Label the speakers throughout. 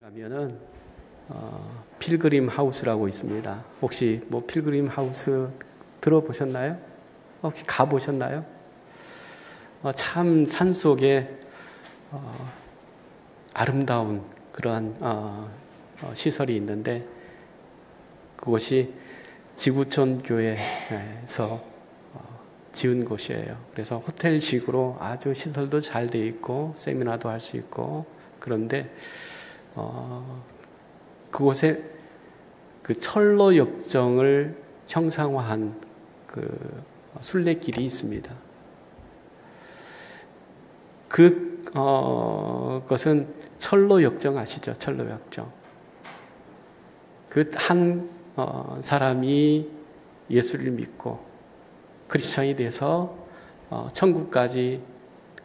Speaker 1: 가면은 필그림 하우스라고 있습니다. 혹시 뭐 필그림 하우스 들어보셨나요? 혹시 가보셨나요? 참 산속에 아름다운 그러한 시설이 있는데 그곳이 지구촌 교회에서 지은 곳이에요. 그래서 호텔식으로 아주 시설도 잘 돼 있고 세미나도 할 수 있고 그런데 그곳에 그 철로 역정을 형상화한 그 순례길이 있습니다. 그것은 철로 역정 아시죠? 철로 역정. 그 한 사람이 예수를 믿고 크리스천이 돼서 천국까지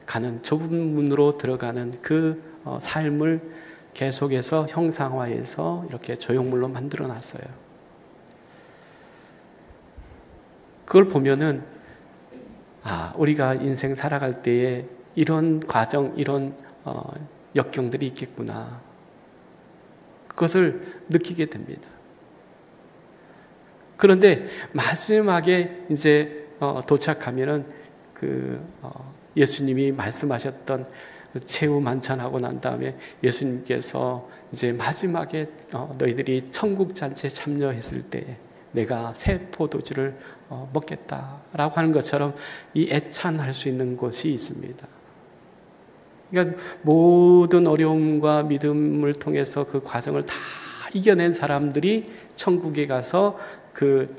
Speaker 1: 가는 좁은 문으로 들어가는 그 삶을 계속해서 형상화해서 이렇게 조형물로 만들어 놨어요. 그걸 보면은 우리가 인생 살아갈 때에 이런 과정, 이런 역경들이 있겠구나. 그것을 느끼게 됩니다. 그런데 마지막에 이제 도착하면은 예수님이 말씀하셨던 최후 만찬하고 난 다음에 예수님께서 이제 마지막에 너희들이 천국 잔치에 참여했을 때 내가 새 포도주를 먹겠다라고 하는 것처럼 이 애찬할 수 있는 곳이 있습니다. 그러니까 모든 어려움과 믿음을 통해서 그 과정을 다 이겨낸 사람들이 천국에 가서 그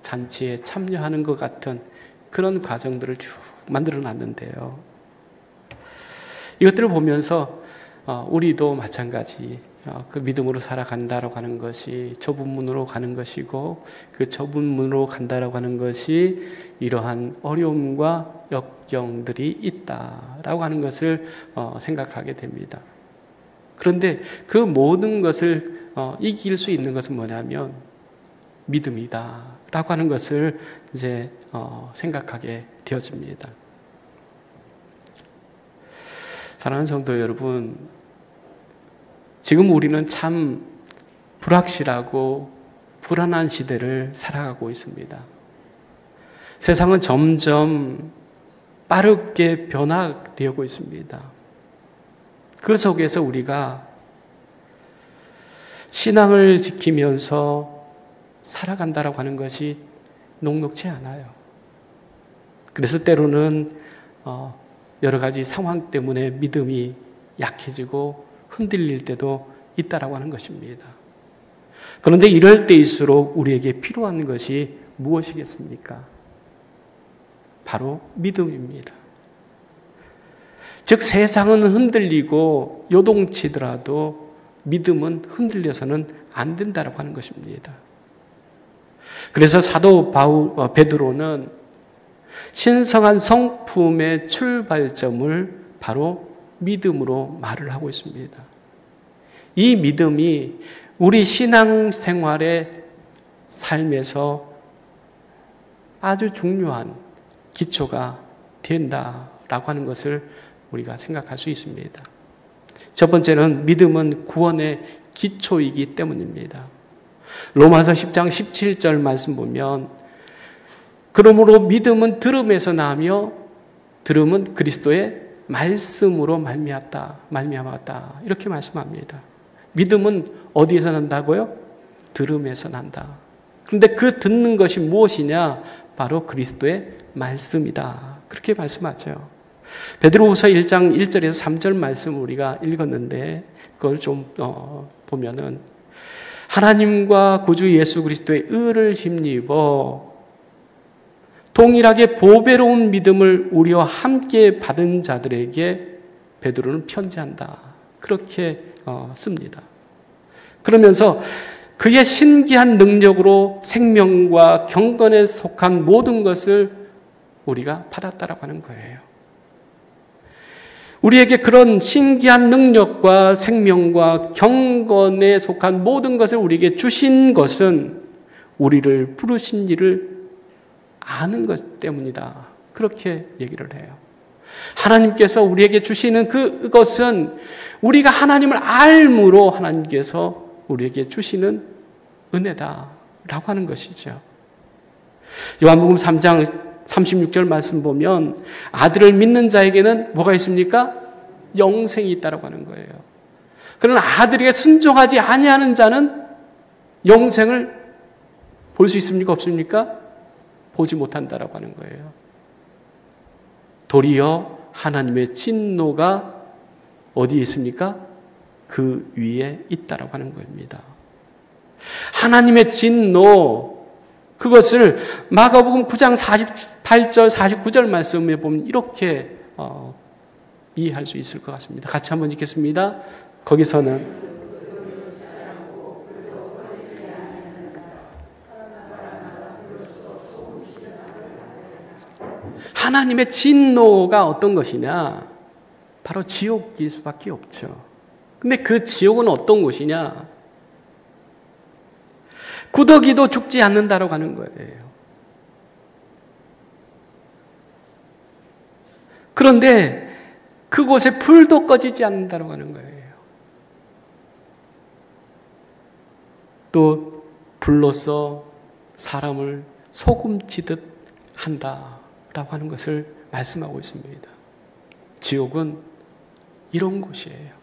Speaker 1: 잔치에 참여하는 것 같은 그런 과정들을 쭉 만들어 놨는데요. 이것들을 보면서 우리도 마찬가지 그 믿음으로 살아간다라고 하는 것이 좁은 문으로 가는 것이고 그 좁은 문으로 간다라고 하는 것이 이러한 어려움과 역경들이 있다라고 하는 것을 생각하게 됩니다. 그런데 그 모든 것을 이길 수 있는 것은 뭐냐면 믿음이다라고 하는 것을 이제 생각하게 되어집니다. 사랑하는 성도 여러분, 지금 우리는 참 불확실하고 불안한 시대를 살아가고 있습니다. 세상은 점점 빠르게 변화되고 있습니다. 그 속에서 우리가 신앙을 지키면서 살아간다라고 하는 것이 녹록지 않아요. 그래서 때로는 여러 가지 상황 때문에 믿음이 약해지고 흔들릴 때도 있다라고 하는 것입니다. 그런데 이럴 때일수록 우리에게 필요한 것이 무엇이겠습니까? 바로 믿음입니다. 즉 세상은 흔들리고 요동치더라도 믿음은 흔들려서는 안 된다라고 하는 것입니다. 그래서 사도 베드로는 신성한 성품의 출발점을 바로 믿음으로 말을 하고 있습니다. 이 믿음이 우리 신앙생활의 삶에서 아주 중요한 기초가 된다라고 하는 것을 우리가 생각할 수 있습니다. 첫 번째는 믿음은 구원의 기초이기 때문입니다. 로마서 10장 17절 말씀 보면 그러므로 믿음은 들음에서 나며 들음은 그리스도의 말씀으로 말미암았다. 이렇게 말씀합니다. 믿음은 어디에서 난다고요? 들음에서 난다. 그런데 그 듣는 것이 무엇이냐? 바로 그리스도의 말씀이다. 그렇게 말씀하죠. 베드로후서 1장 1절에서 3절 말씀 우리가 읽었는데 그걸 좀 보면은 하나님과 구주 예수 그리스도의 의를 힘입어 동일하게 보배로운 믿음을 우리와 함께 받은 자들에게 베드로는 편지한다. 그렇게 씁니다. 그러면서 그의 신기한 능력으로 생명과 경건에 속한 모든 것을 우리가 받았다라고 하는 거예요. 우리에게 그런 신기한 능력과 생명과 경건에 속한 모든 것을 우리에게 주신 것은 우리를 부르신 일을 아는 것 때문이다. 그렇게 얘기를 해요. 하나님께서 우리에게 주시는 그것은 우리가 하나님을 알므로 하나님께서 우리에게 주시는 은혜다라고 하는 것이죠. 요한복음 3장 36절 말씀 보면 아들을 믿는 자에게는 뭐가 있습니까? 영생이 있다라고 하는 거예요. 그러나 아들에게 순종하지 아니하는 자는 영생을 볼 수 있습니까? 없습니까? 보지 못한다라고 하는 거예요. 도리어 하나님의 진노가 어디에 있습니까? 그 위에 있다라고 하는 겁니다. 하나님의 진노, 그것을 마가복음 9장 48절 49절 말씀에 보면 이렇게 이해할 수 있을 것 같습니다. 같이 한번 읽겠습니다. 거기서는 하나님의 진노가 어떤 것이냐? 바로 지옥일 수밖에 없죠. 근데 그 지옥은 어떤 곳이냐? 구더기도 죽지 않는다라고 하는 거예요. 그런데 그곳에 불도 꺼지지 않는다라고 하는 거예요. 또 불로서 사람을 소금치듯 한다라고 하는 것을 말씀하고 있습니다. 지옥은 이런 곳이에요.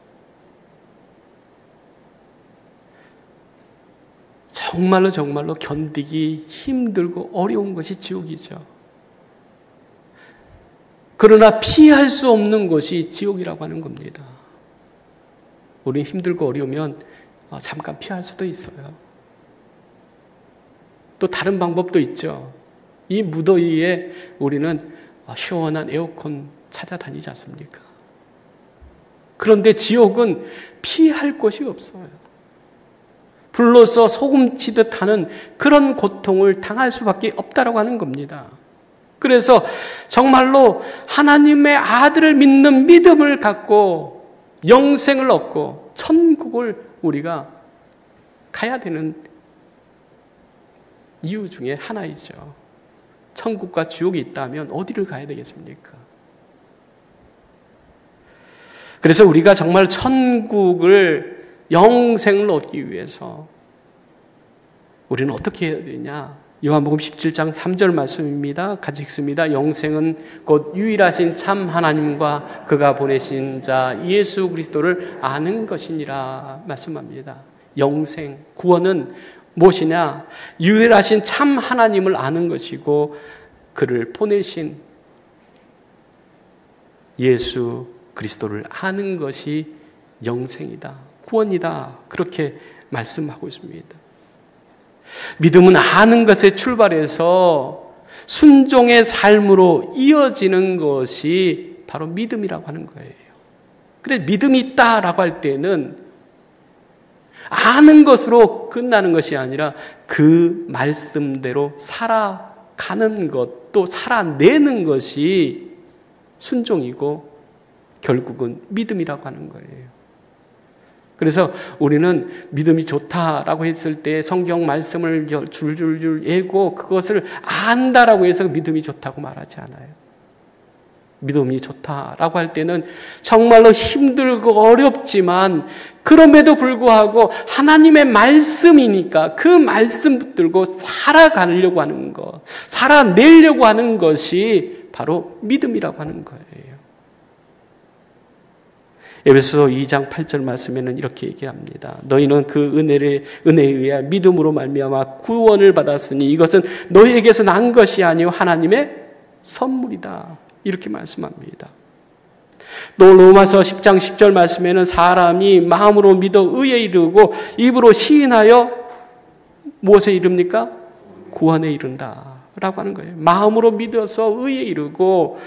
Speaker 1: 정말로 견디기 힘들고 어려운 것이 지옥이죠. 그러나 피할 수 없는 것이 지옥이라고 하는 겁니다. 우리는 힘들고 어려우면 잠깐 피할 수도 있어요. 또 다른 방법도 있죠. 이 무더위에 우리는 시원한 에어컨 찾아다니지 않습니까? 그런데 지옥은 피할 곳이 없어요. 불로서 소금치듯 하는 그런 고통을 당할 수밖에 없다라고 하는 겁니다. 그래서 정말로 하나님의 아들을 믿는 믿음을 갖고 영생을 얻고 천국을 우리가 가야 되는 이유 중에 하나이죠. 천국과 지옥이 있다면 어디를 가야 되겠습니까? 그래서 우리가 정말 천국을 영생을 얻기 위해서 우리는 어떻게 해야 되냐? 요한복음 17장 3절 말씀입니다. 같이 읽습니다. 영생은 곧 유일하신 참 하나님과 그가 보내신 자 예수 그리스도를 아는 것이니라 말씀합니다. 영생, 구원은 무엇이냐? 유일하신 참 하나님을 아는 것이고 그를 보내신 예수 그리스도를 아는 것이 영생이다. 구원이다. 그렇게 말씀하고 있습니다. 믿음은 아는 것에 출발해서 순종의 삶으로 이어지는 것이 바로 믿음이라고 하는 거예요. 그래 믿음이 있다라고 할 때는 아는 것으로 끝나는 것이 아니라 그 말씀대로 살아가는 것, 또 살아내는 것이 순종이고 결국은 믿음이라고 하는 거예요. 그래서 우리는 믿음이 좋다라고 했을 때 성경 말씀을 줄줄줄 예고 그것을 안다라고 해서 믿음이 좋다고 말하지 않아요. 믿음이 좋다라고 할 때는 정말로 힘들고 어렵지만 그럼에도 불구하고 하나님의 말씀이니까 그 말씀 붙들고 살아가려고 하는 것, 살아내려고 하는 것이 바로 믿음이라고 하는 거예요. 에베소서 2장 8절 말씀에는 이렇게 얘기합니다. 너희는 그 은혜에 의해 믿음으로 말미암아 구원을 받았으니 이것은 너희에게서 난 것이 아니요 하나님의 선물이다. 이렇게 말씀합니다. 또 로마서 10장 10절 말씀에는 사람이 마음으로 믿어 의에 이르고 입으로 시인하여 무엇에 이릅니까? 구원에 이른다 라고 하는 거예요. 마음으로 믿어서 의에 이르고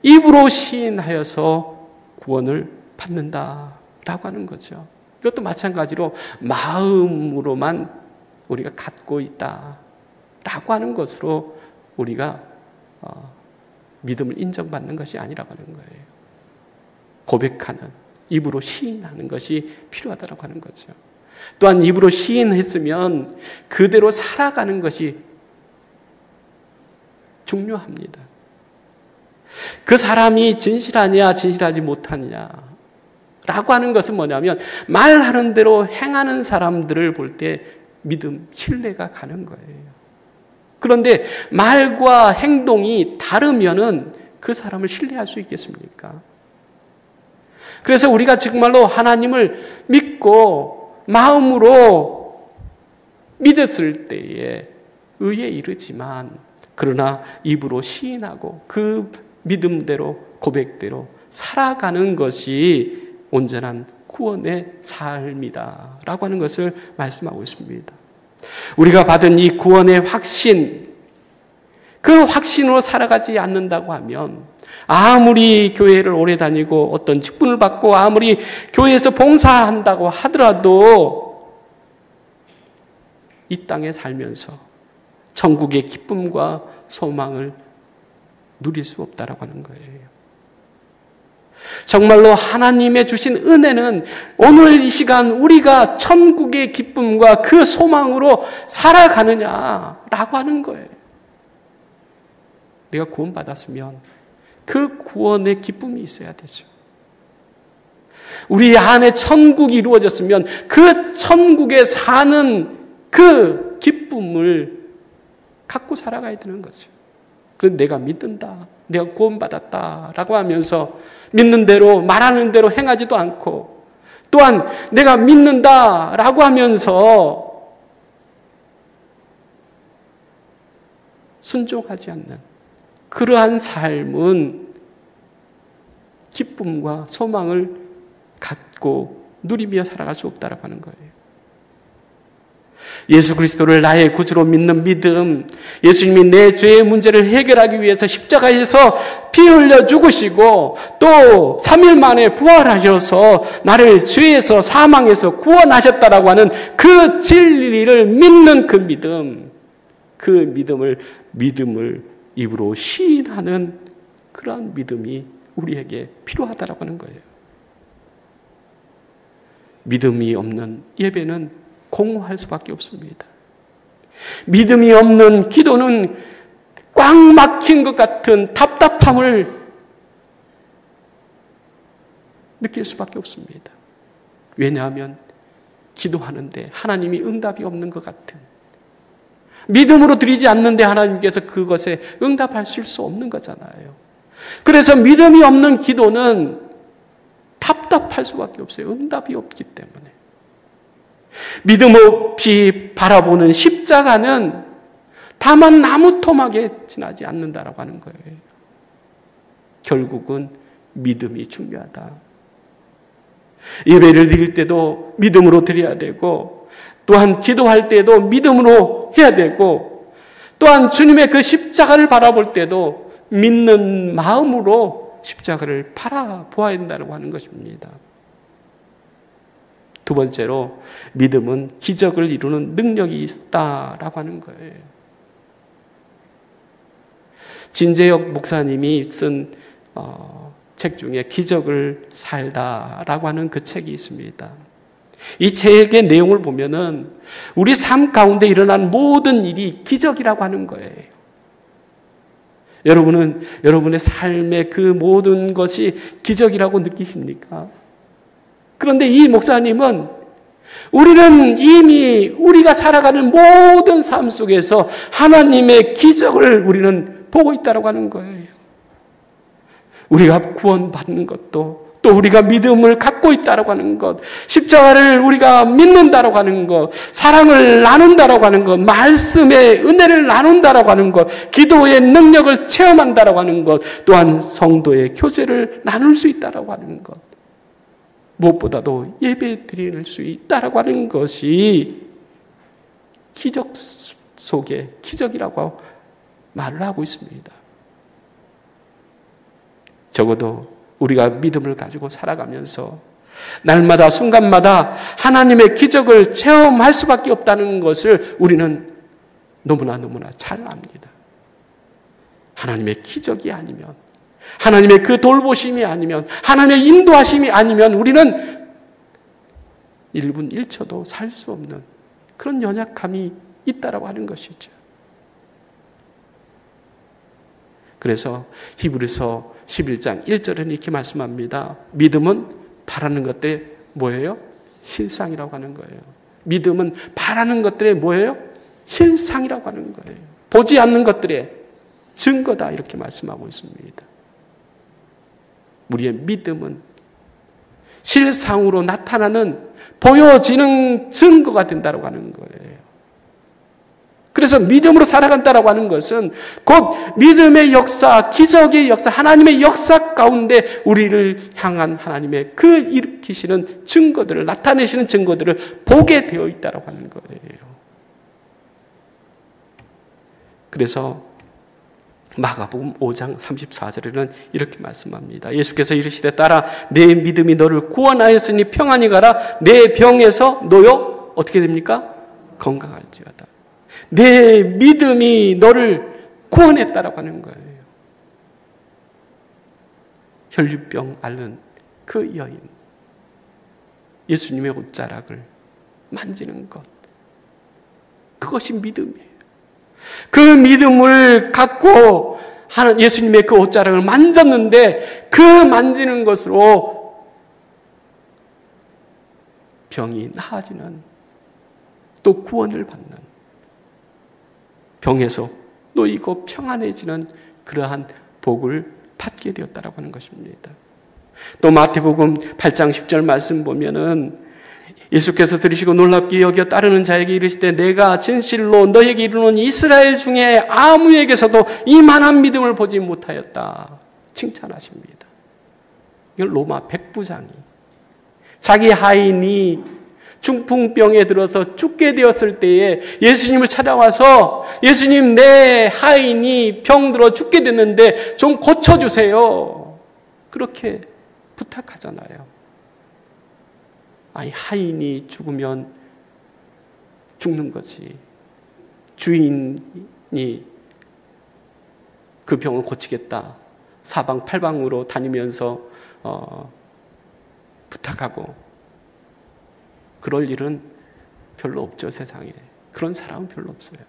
Speaker 1: 입으로 시인하여서 구원을 받는다라고 하는 거죠. 이것도 마찬가지로 마음으로만 우리가 갖고 있다라고 하는 것으로 우리가 믿음을 인정받는 것이 아니라고 하는 거예요. 고백하는, 입으로 시인하는 것이 필요하다고 하는 거죠. 또한 입으로 시인했으면 그대로 살아가는 것이 중요합니다. 그 사람이 진실하냐 진실하지 못하느냐 라고 하는 것은 뭐냐면 말하는 대로 행하는 사람들을 볼 때 믿음, 신뢰가 가는 거예요. 그런데 말과 행동이 다르면은 그 사람을 신뢰할 수 있겠습니까? 그래서 우리가 정말로 하나님을 믿고 마음으로 믿었을 때에 의에 이르지만 그러나 입으로 시인하고 그 믿음대로 고백대로 살아가는 것이 온전한 구원의 삶이다 라고 하는 것을 말씀하고 있습니다. 우리가 받은 이 구원의 확신, 그 확신으로 살아가지 않는다고 하면 아무리 교회를 오래 다니고 어떤 직분을 받고 아무리 교회에서 봉사한다고 하더라도 이 땅에 살면서 천국의 기쁨과 소망을 누릴 수 없다라고 하는 거예요. 정말로 하나님의 주신 은혜는 오늘 이 시간 우리가 천국의 기쁨과 그 소망으로 살아가느냐라고 하는 거예요. 내가 구원받았으면 그 구원의 기쁨이 있어야 되죠. 우리 안에 천국이 이루어졌으면 그 천국에 사는 그 기쁨을 갖고 살아가야 되는 거죠. 그 내가 믿는다, 내가 구원받았다라고 하면서 믿는 대로 말하는 대로 행하지도 않고 또한 내가 믿는다라고 하면서 순종하지 않는 그러한 삶은 기쁨과 소망을 갖고 누리며 살아갈 수 없다라고 하는 거예요. 예수 그리스도를 나의 구주로 믿는 믿음, 예수님이 내 죄의 문제를 해결하기 위해서 십자가에서 피 흘려 죽으시고 또 3일 만에 부활하셔서 나를 죄에서 사망에서 구원하셨다라고 하는 그 진리를 믿는 그 믿음, 그 믿음을 입으로 시인하는 그러한 믿음이 우리에게 필요하다라고 하는 거예요. 믿음이 없는 예배는 공허할 수밖에 없습니다. 믿음이 없는 기도는 꽉 막힌 것 같은 답답함을 느낄 수밖에 없습니다. 왜냐하면 기도하는데 하나님이 응답이 없는 것 같은, 믿음으로 드리지 않는데 하나님께서 그것에 응답하실 수 없는 거잖아요. 그래서 믿음이 없는 기도는 답답할 수밖에 없어요. 응답이 없기 때문에. 믿음 없이 바라보는 십자가는 다만 나무 토막에 지나지 않는다라고 하는 거예요. 결국은 믿음이 중요하다. 예배를 드릴 때도 믿음으로 드려야 되고 또한 기도할 때도 믿음으로 해야 되고 또한 주님의 그 십자가를 바라볼 때도 믿는 마음으로 십자가를 바라보아야 된다고 하는 것입니다. 두 번째로 믿음은 기적을 이루는 능력이 있다라고 하는 거예요. 진재혁 목사님이 쓴 책 중에 기적을 살다라고 하는 그 책이 있습니다. 이 책의 내용을 보면은 우리 삶 가운데 일어난 모든 일이 기적이라고 하는 거예요. 여러분은 여러분의 삶의 그 모든 것이 기적이라고 느끼십니까? 그런데 이 목사님은 우리는 이미 우리가 살아가는 모든 삶 속에서 하나님의 기적을 우리는 보고 있다고 하는 거예요. 우리가 구원받는 것도 또 우리가 믿음을 갖고 있다고 하는 것, 십자가를 우리가 믿는다고 하는 것, 사랑을 나눈다고 하는 것, 말씀의 은혜를 나눈다고 하는 것, 기도의 능력을 체험한다고 하는 것, 또한 성도의 교제를 나눌 수 있다고 하는 것, 무엇보다도 예배 드릴 수 있다고 하는 것이 기적 속에 기적이라고 말을 하고 있습니다. 적어도 우리가 믿음을 가지고 살아가면서 날마다 순간마다 하나님의 기적을 체험할 수밖에 없다는 것을 우리는 너무나 잘 압니다. 하나님의 기적이 아니면, 하나님의 그 돌보심이 아니면, 하나님의 인도하심이 아니면 우리는 1분 1초도 살 수 없는 그런 연약함이 있다라고 하는 것이죠. 그래서 히브리서 11장 1절에는 이렇게 말씀합니다. 믿음은 바라는 것들의 뭐예요? 실상이라고 하는 거예요. 믿음은 바라는 것들의 뭐예요? 실상이라고 하는 거예요. 보지 않는 것들의 증거다 이렇게 말씀하고 있습니다. 우리의 믿음은 실상으로 나타나는 보여지는 증거가 된다고 하는 거예요. 그래서 믿음으로 살아간다라고 하는 것은 곧 믿음의 역사, 기적의 역사, 하나님의 역사 가운데 우리를 향한 하나님의 그 일으키시는 증거들을, 나타내시는 증거들을 보게 되어 있다라고 하는 거예요. 그래서 마가복음 5장 34절에는 이렇게 말씀합니다. 예수께서 이르시되 따라 내 믿음이 너를 구원하였으니 평안히 가라. 내 병에서 너요 어떻게 됩니까? 건강할지어다. 내 믿음이 너를 구원했다라고 하는 거예요. 혈류병 앓는 그 여인, 예수님의 옷자락을 만지는 것, 그것이 믿음이에요. 그 믿음을 갖고 예수님의 그 옷자락을 만졌는데 그 만지는 것으로 병이 나아지는, 또 구원을 받는, 병에서 놓이고 평안해지는 그러한 복을 받게 되었다라고 하는 것입니다. 또 마태복음 8장 10절 말씀 보면은 예수께서 들으시고 놀랍게 여겨 따르는 자에게 이르시되 내가 진실로 너에게 이르노니 이스라엘 중에 아무에게서도 이만한 믿음을 보지 못하였다 칭찬하십니다. 이걸 로마 백부장이 자기 하인이 중풍병에 들어서 죽게 되었을 때에 예수님을 찾아와서 예수님, 내 하인이 병들어 죽게 됐는데 좀 고쳐주세요, 그렇게 부탁하잖아요. 아니, 하인이 죽으면 죽는 거지, 주인이 그 병을 고치겠다 사방팔방으로 다니면서 부탁하고 그럴 일은 별로 없죠. 세상에 그런 사람은 별로 없어요.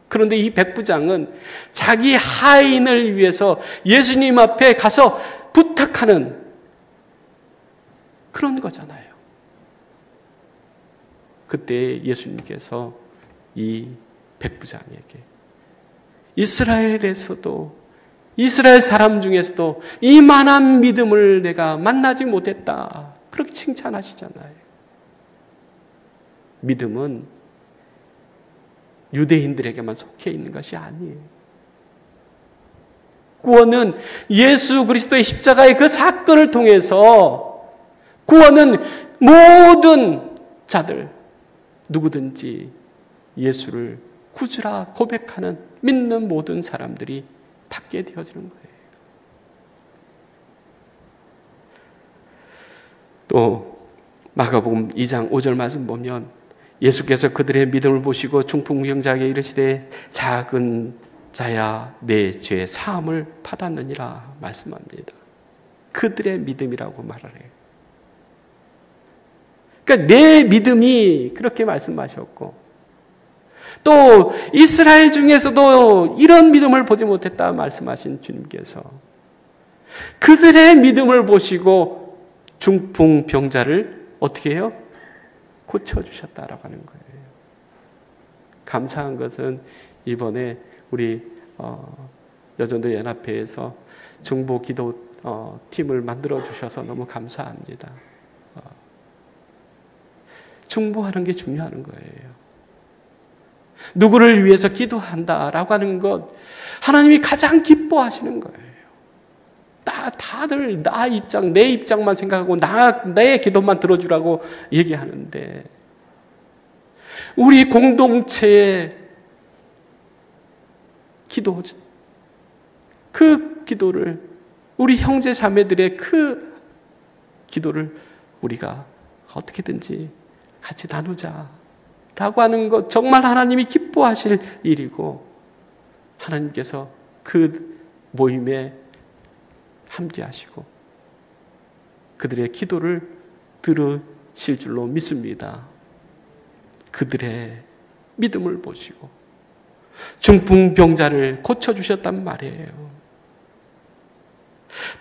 Speaker 1: 그런데 이 백부장은 자기 하인을 위해서 예수님 앞에 가서 부탁하는 그런 거잖아요. 그때 예수님께서 이 백부장에게 이스라엘에서도, 이스라엘 사람 중에서도 이만한 믿음을 내가 만나지 못했다 그렇게 칭찬하시잖아요. 믿음은 유대인들에게만 속해 있는 것이 아니에요. 구원은 예수 그리스도의 십자가의 그 사건을 통해서, 구원은 모든 자들, 누구든지 예수를 구주라 고백하는 믿는 모든 사람들이 받게 되어지는 거예요. 또 마가복음 2장 5절 말씀 보면 예수께서 그들의 믿음을 보시고 중풍병자에게 이르시되 작은 자야 내 죄 사함을 받았느니라 말씀합니다. 그들의 믿음이라고 말을 해요. 그러니까 내 믿음이 그렇게 말씀하셨고, 또 이스라엘 중에서도 이런 믿음을 보지 못했다 말씀하신 주님께서 그들의 믿음을 보시고 중풍병자를 어떻게 해요? 고쳐주셨다라고 하는 거예요. 감사한 것은 이번에 우리 여전도 연합회에서 중보 기도 팀을 만들어 주셔서 너무 감사합니다. 중보하는 게 중요한 거예요. 누구를 위해서 기도한다라고 하는 것, 하나님이 가장 기뻐하시는 거예요. 다들 나 입장, 내 입장만 생각하고 내 기도만 들어주라고 얘기하는데, 우리 공동체의 기도, 그 기도를, 우리 형제 자매들의 그 기도를 우리가 어떻게든지 같이 나누자 라고 하는 것, 정말 하나님이 기뻐하실 일이고, 하나님께서 그 모임에 함께하시고 그들의 기도를 들으실 줄로 믿습니다. 그들의 믿음을 보시고 중풍병자를 고쳐주셨단 말이에요.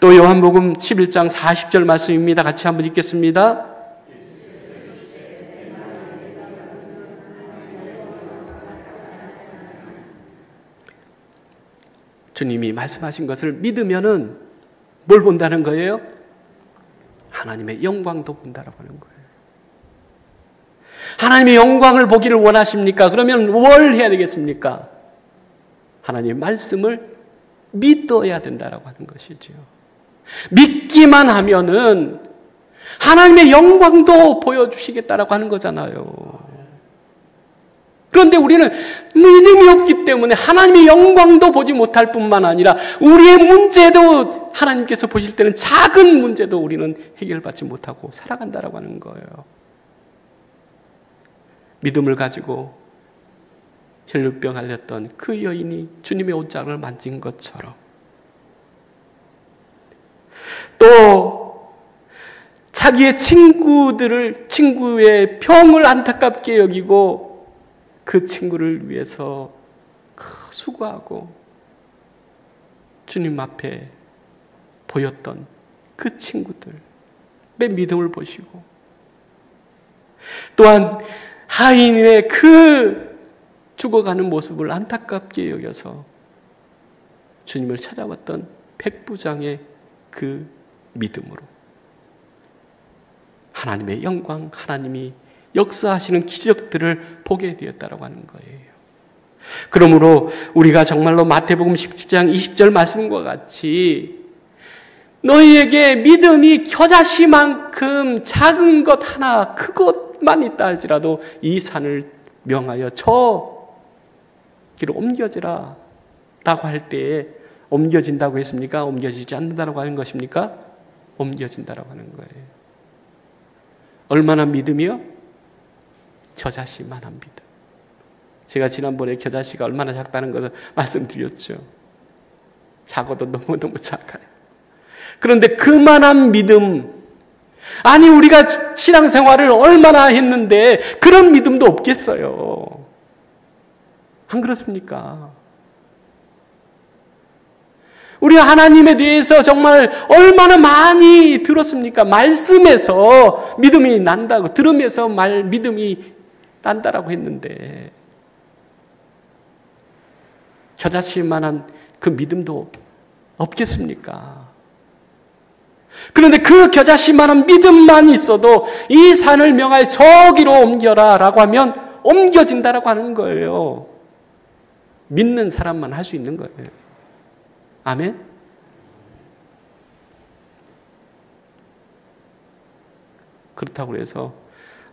Speaker 1: 또 요한복음 11장 40절 말씀입니다. 같이 한번 읽겠습니다. 주님이 말씀하신 것을 믿으면은 뭘 본다는 거예요? 하나님의 영광도 본다라고 하는 거예요. 하나님의 영광을 보기를 원하십니까? 그러면 뭘 해야 되겠습니까? 하나님의 말씀을 믿어야 된다라고 하는 것이죠. 믿기만 하면은 하나님의 영광도 보여주시겠다라고 하는 거잖아요. 그런데 우리는 믿음이 없기 때문에 하나님의 영광도 보지 못할 뿐만 아니라 우리의 문제도 하나님께서 보실 때는 작은 문제도 우리는 해결받지 못하고 살아간다라고 하는 거예요. 믿음을 가지고 혈루병 앓렸던 그 여인이 주님의 옷장을 만진 것처럼 또 자기의 친구의 병을 안타깝게 여기고 그 친구를 위해서 수고하고 주님 앞에 보였던 그 친구들의 믿음을 보시고 또한 하인의 그 죽어가는 모습을 안타깝게 여겨서 주님을 찾아왔던 백부장의 그 믿음으로 하나님의 영광, 하나님이 역사하시는 기적들을 보게 되었다고 하는 거예요. 그러므로 우리가 정말로 마태복음 17장 20절 말씀과 같이 너희에게 믿음이 겨자씨만큼 작은 것 하나 그것만 있다 할지라도 이 산을 명하여 저 길로 옮겨지라 라고 할 때에 옮겨진다고 했습니까? 옮겨지지 않는다고 하는 것입니까? 옮겨진다고 하는 거예요. 얼마나 믿음이요? 겨자씨만한 믿음. 제가 지난번에 겨자씨가 얼마나 작다는 것을 말씀드렸죠. 작아도 너무너무 작아요. 그런데 그만한 믿음, 아니 우리가 신앙생활을 얼마나 했는데 그런 믿음도 없겠어요. 안 그렇습니까? 우리가 하나님에 대해서 정말 얼마나 많이 들었습니까? 말씀에서 믿음이 난다고, 들으면서 믿음이 난다라고 했는데 겨자씨만한 그 믿음도 없겠습니까? 그런데 그 겨자씨만한 믿음만 있어도 이 산을 명하여 저기로 옮겨라 라고 하면 옮겨진다라고 하는 거예요. 믿는 사람만 할 수 있는 거예요. 아멘? 그렇다고 해서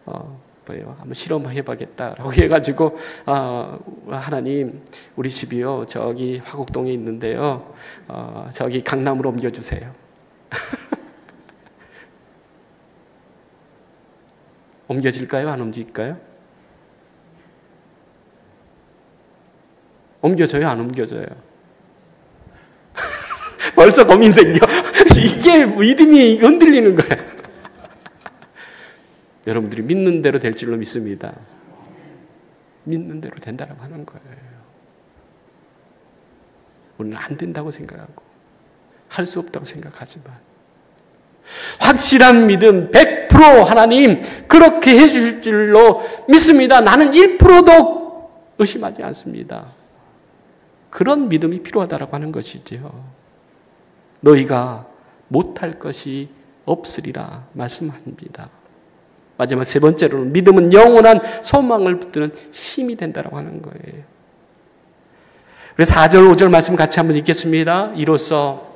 Speaker 1: 한번 실험해봐야겠다라고 해가지고 하나님 우리 집이요 저기 화곡동에 있는데요 저기 강남으로 옮겨주세요. 옮겨질까요? 안 옮길까요? 옮겨져요? 안 옮겨져요? 벌써 고민 생겨. 이게 믿음이 흔들리는 거야. 여러분들이 믿는 대로 될 줄로 믿습니다. 믿는 대로 된다고 하는 거예요. 우리는 안 된다고 생각하고 할 수 없다고 생각하지만 확실한 믿음 100% 하나님 그렇게 해주실 줄로 믿습니다. 나는 1%도 의심하지 않습니다. 그런 믿음이 필요하다고 하는 것이지요. 너희가 못할 것이 없으리라 말씀합니다. 마지막 세 번째로는 믿음은 영원한 소망을 붙드는 힘이 된다고 하는 거예요. 그래서 4절 5절 말씀 같이 한번 읽겠습니다. 이로써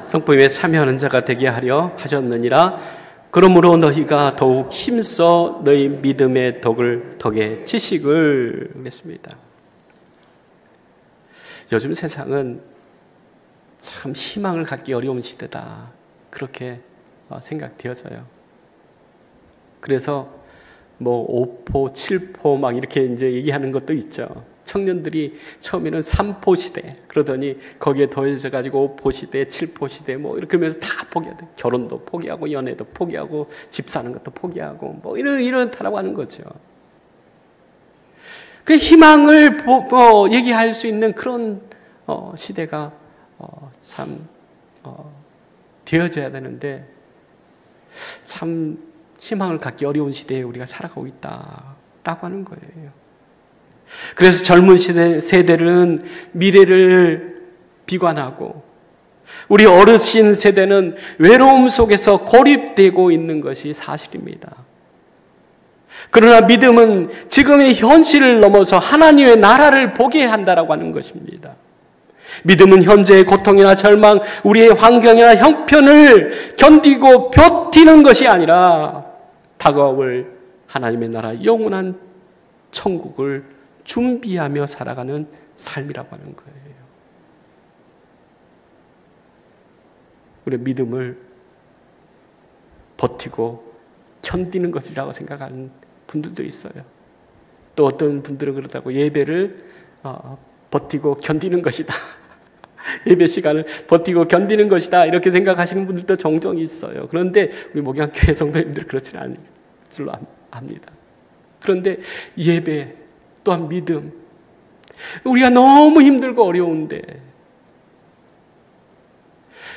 Speaker 1: 성품에 참여하는 자가 되게 하려 하셨느니라. 그러므로 너희가 더욱 힘써 너희 믿음의 덕에 지식을 그랬습니다. 요즘 세상은 참 희망을 갖기 어려운 시대다. 그렇게 생각되어져요. 그래서 5포, 7포 막 이렇게 이제 얘기하는 것도 있죠. 청년들이 처음에는 3포 시대 그러더니 거기에 더해져 가지고 5포 시대, 7포 시대 이렇게 하면서 다 포기하대. 결혼도 포기하고 연애도 포기하고 집 사는 것도 포기하고 이렇다라고 하는 거죠. 그 희망을 얘기할 수 있는 그런 시대가 참 되어져야 되는데, 참 희망을 갖기 어려운 시대에 우리가 살아가고 있다라고 하는 거예요. 그래서 젊은 세대는 미래를 비관하고, 우리 어르신 세대는 외로움 속에서 고립되고 있는 것이 사실입니다. 그러나 믿음은 지금의 현실을 넘어서 하나님의 나라를 보게 한다라고 하는 것입니다. 믿음은 현재의 고통이나 절망, 우리의 환경이나 형편을 견디고 버티는 것이 아니라 다가올 하나님의 나라, 영원한 천국을 준비하며 살아가는 삶이라고 하는 거예요. 우리의 믿음을 버티고 견디는 것이라고 생각하는 분들도 있어요. 또 어떤 분들은 그렇다고 예배를 버티고 견디는 것이다. 예배 시간을 버티고 견디는 것이다. 이렇게 생각하시는 분들도 종종 있어요. 그런데 우리 목양교회 성도님들 그렇지는 않을 줄로 압니다. 그런데 예배 또한 믿음, 우리가 너무 힘들고 어려운데,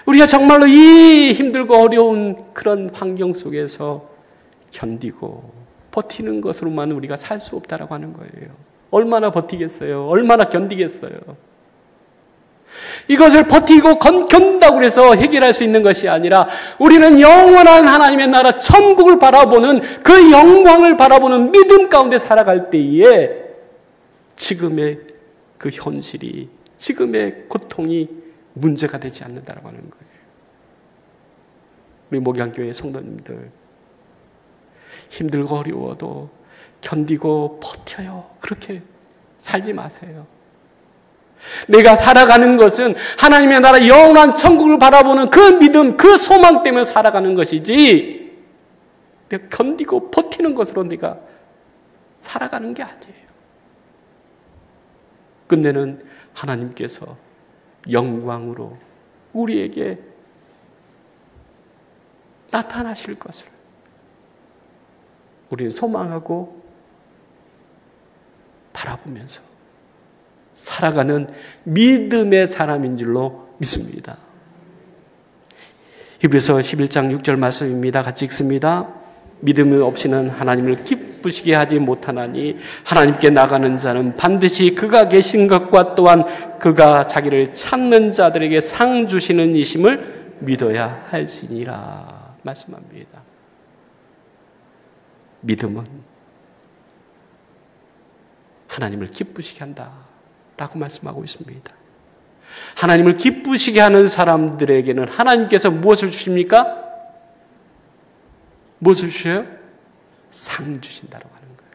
Speaker 1: 우리가 정말로 이 힘들고 어려운 그런 환경 속에서 견디고 버티는 것으로만 우리가 살 수 없다라고 하는 거예요. 얼마나 버티겠어요? 얼마나 견디겠어요? 이것을 버티고 견딘다고 해서 해결할 수 있는 것이 아니라, 우리는 영원한 하나님의 나라 천국을 바라보는, 그 영광을 바라보는 믿음 가운데 살아갈 때에 지금의 그 현실이, 지금의 고통이 문제가 되지 않는다라고 하는 거예요. 우리 목양교회 성도님들, 힘들고 어려워도 견디고 버텨요. 그렇게 살지 마세요. 내가 살아가는 것은 하나님의 나라 영원한 천국을 바라보는 그 믿음, 그 소망 때문에 살아가는 것이지, 내가 견디고 버티는 것으로 내가 살아가는 게 아니에요. 끝내는 하나님께서 영광으로 우리에게 나타나실 것을 우리는 소망하고 바라보면서 살아가는 믿음의 사람인 줄로 믿습니다. 히브리서 11장 6절 말씀입니다. 같이 읽습니다. 믿음 없이는 하나님을 기쁘시게 하지 못하나니 하나님께 나가는 자는 반드시 그가 계신 것과 또한 그가 자기를 찾는 자들에게 상 주시는 이심을 믿어야 할지니라 말씀합니다. 믿음은 하나님을 기쁘시게 한다라고 말씀하고 있습니다. 하나님을 기쁘시게 하는 사람들에게는 하나님께서 무엇을 주십니까? 무엇을 주셔요? 상 주신다고 하는 거예요.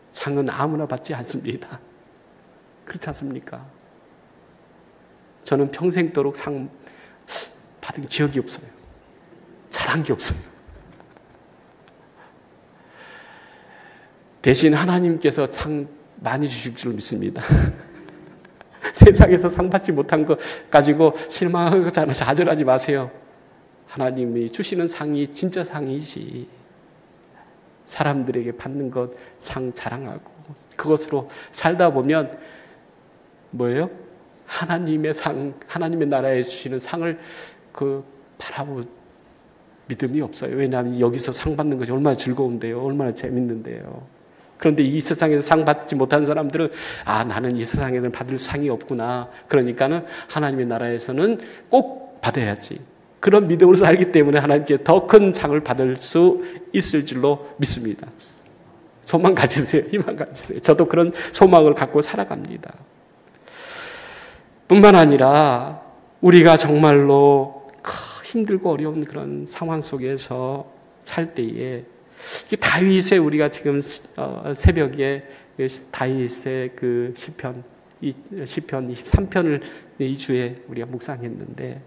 Speaker 1: 상은 아무나 받지 않습니다. 그렇지 않습니까? 저는 평생도록 상 받은 기억이 없어요. 잘한 게 없어요. 대신 하나님께서 상 많이 주실 줄 믿습니다. 세상에서 상 받지 못한 것 가지고 실망하거나 좌절하지 마세요. 하나님이 주시는 상이 진짜 상이지. 사람들에게 받는 것 상 자랑하고 그것으로 살다 보면 뭐예요? 하나님의 상, 하나님의 나라에 주시는 상을 바라볼 믿음이 없어요. 왜냐하면 여기서 상 받는 것이 얼마나 즐거운데요. 얼마나 재밌는데요. 그런데 이 세상에서 상 받지 못한 사람들은 나는 이 세상에는 받을 상이 없구나. 그러니까는 하나님의 나라에서는 꼭 받아야지. 그런 믿음으로 살기 때문에 하나님께 더 큰 상을 받을 수 있을 줄로 믿습니다. 소망 가지세요. 희망 가지세요. 저도 그런 소망을 갖고 살아갑니다. 뿐만 아니라 우리가 정말로 힘들고 어려운 그런 상황 속에서 살 때에 다윗의 우리가 지금 새벽에 다윗의 그 시편 23편을 이 주에 우리가 묵상했는데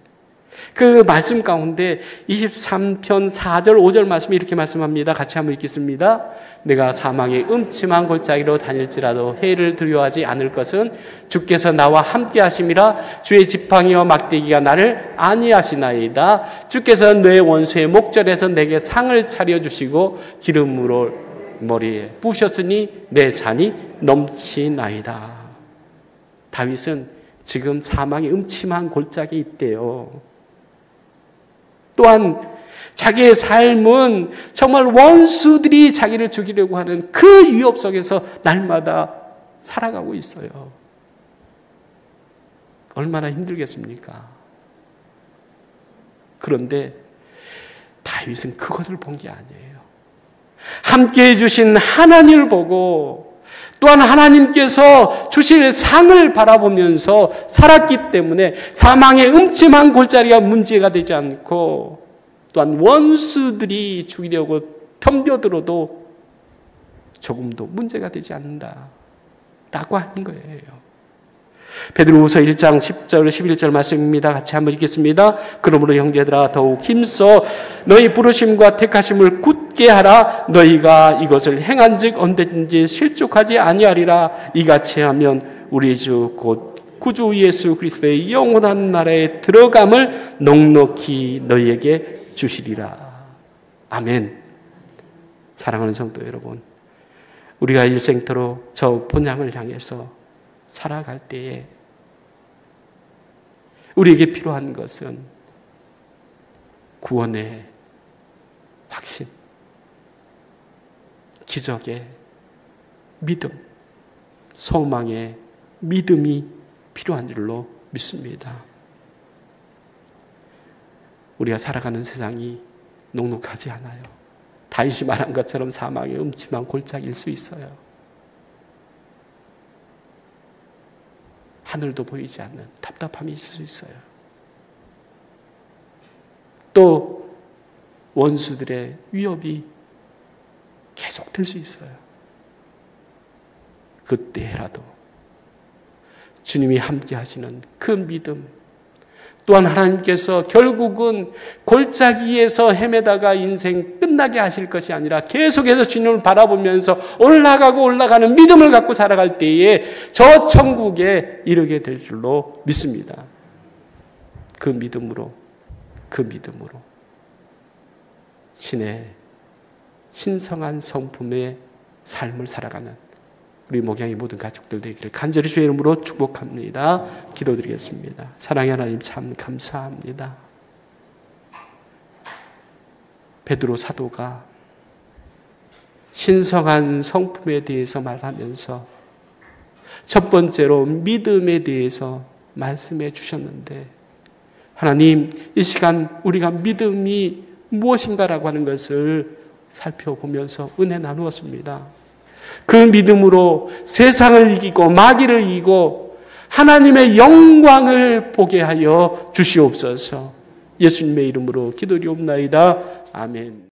Speaker 1: 그 말씀 가운데 23편 4절 5절 말씀이 이렇게 말씀합니다. 같이 한번 읽겠습니다. 내가 사망의 음침한 골짜기로 다닐지라도 해를 두려워하지 않을 것은 주께서 나와 함께 하심이라. 주의 지팡이와 막대기가 나를 안위하시나이다. 주께서 내 원수의 목전에서 내게 상을 차려주시고 기름으로 머리에 부으셨으니 내 잔이 넘치나이다. 다윗은 지금 사망의 음침한 골짜기에 있대요. 또한 자기의 삶은 정말 원수들이 자기를 죽이려고 하는 그 위협 속에서 날마다 살아가고 있어요. 얼마나 힘들겠습니까? 그런데 다윗은 그것을 본 게 아니에요. 함께해 주신 하나님을 보고 또한 하나님께서 주실 상을 바라보면서 살았기 때문에 사망의 음침한 골짜기가 문제가 되지 않고 또한 원수들이 죽이려고 덤벼들어도 조금도 문제가 되지 않는다라고 하는 거예요. 베드로후서 1장 10절 11절 말씀입니다. 같이 한번 읽겠습니다. 그러므로 형제들아 더욱 힘써 너희 부르심과 택하심을 굳게 하라. 너희가 이것을 행한즉 언제든지 실족하지 아니하리라. 이같이 하면 우리 주 곧 구주 예수 그리스도의 영원한 나라에 들어감을 넉넉히 너희에게 주시리라. 아멘. 사랑하는 성도 여러분, 우리가 일생토록 저 본향을 향해서 살아갈 때에 우리에게 필요한 것은 구원의 확신, 기적의 믿음, 소망의 믿음이 필요한 줄로 믿습니다. 우리가 살아가는 세상이 녹록하지 않아요. 다윗이 말한 것처럼 사망의 음침한 골짜기일 수 있어요. 하늘도 보이지 않는 답답함이 있을 수 있어요. 또 원수들의 위협이 계속될 수 있어요. 그때라도 주님이 함께 하시는 그 믿음, 또한 하나님께서 결국은 골짜기에서 헤매다가 인생 끝나게 하실 것이 아니라 계속해서 주님을 바라보면서 올라가는 믿음을 갖고 살아갈 때에 저 천국에 이르게 될 줄로 믿습니다. 그 믿음으로 신의 신성한 성품의 삶을 살아가는 우리 목양의 모든 가족들 되기를 간절히 주의 이름으로 축복합니다. 기도드리겠습니다. 사랑의 하나님 참 감사합니다. 베드로 사도가 신성한 성품에 대해서 말하면서 첫 번째로 믿음에 대해서 말씀해 주셨는데, 하나님 이 시간 우리가 믿음이 무엇인가라고 하는 것을 살펴보면서 은혜 나누었습니다. 그 믿음으로 세상을 이기고 마귀를 이기고 하나님의 영광을 보게 하여 주시옵소서. 예수님의 이름으로 기도드리옵나이다. 아멘.